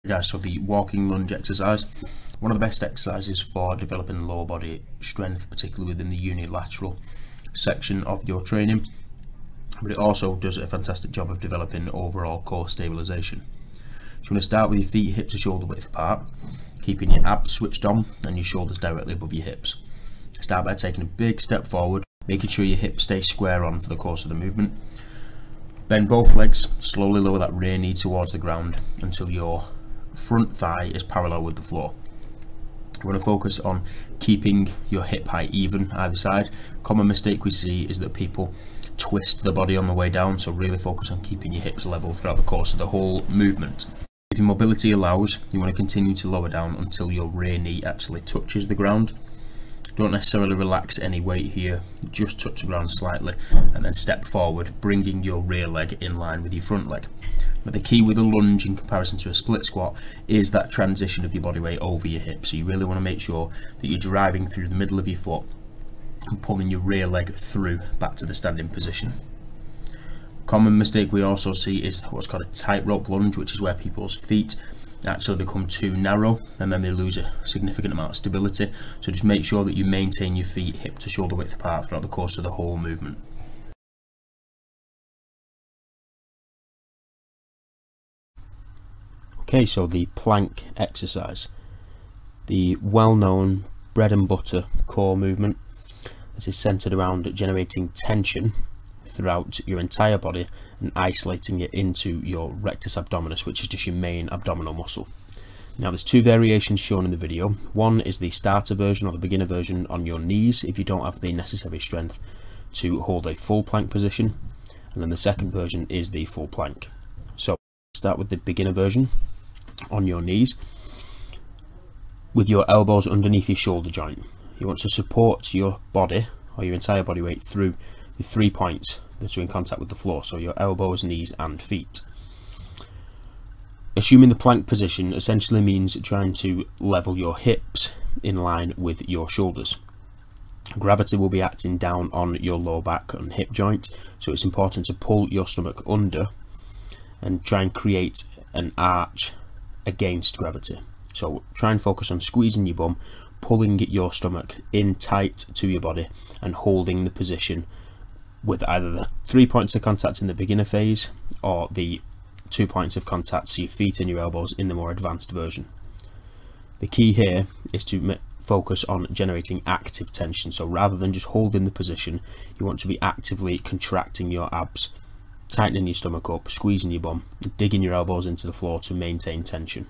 Guys, so the walking lunge exercise, one of the best exercises for developing lower body strength, particularly within the unilateral section of your training, but it also does a fantastic job of developing overall core stabilization. So you're going to start with your feet hip to shoulder width apart, keeping your abs switched on and your shoulders directly above your hips. Start by taking a big step forward, making sure your hips stay square on for the course of the movement. Bend both legs, slowly lower that rear knee towards the ground until your front thigh is parallel with the floor. You want to focus on keeping your hip height even either side. Common mistake we see is that people twist the body on the way down, so really focus on keeping your hips level throughout the course of the whole movement. If your mobility allows, you want to continue to lower down until your rear knee actually touches the ground. Don't necessarily relax any weight here, just touch the ground slightly and then step forward, bringing your rear leg in line with your front leg. But the key with a lunge in comparison to a split squat is that transition of your body weight over your hips. So you really want to make sure that you're driving through the middle of your foot and pulling your rear leg through back to the standing position. Common mistake we also see is what's called a tightrope lunge, which is where people's feet actually become too narrow and then they lose a significant amount of stability. So just make sure that you maintain your feet hip to shoulder width apart throughout the course of the whole movement. Okay, so the plank exercise, the well-known bread and butter core movement that is centered around generating tension throughout your entire body and isolating it into your rectus abdominis, which is just your main abdominal muscle. Now there's two variations shown in the video. One is the starter version or the beginner version on your knees if you don't have the necessary strength to hold a full plank position, and then the second version is the full plank. So start with the beginner version on your knees with your elbows underneath your shoulder joint. You want to support your body or your entire body weight through the 3 points that are in contact with the floor, so your elbows, knees and feet. Assuming the plank position essentially means trying to level your hips in line with your shoulders. Gravity will be acting down on your lower back and hip joint, so it's important to pull your stomach under and try and create an arch against gravity. So try and focus on squeezing your bum, pulling your stomach in tight to your body and holding the position with either the 3 points of contact in the beginner phase or the 2 points of contact, so your feet and your elbows, in the more advanced version. The key here is to focus on generating active tension, so rather than just holding the position, you want to be actively contracting your abs, tightening your stomach up, squeezing your bum, digging your elbows into the floor to maintain tension.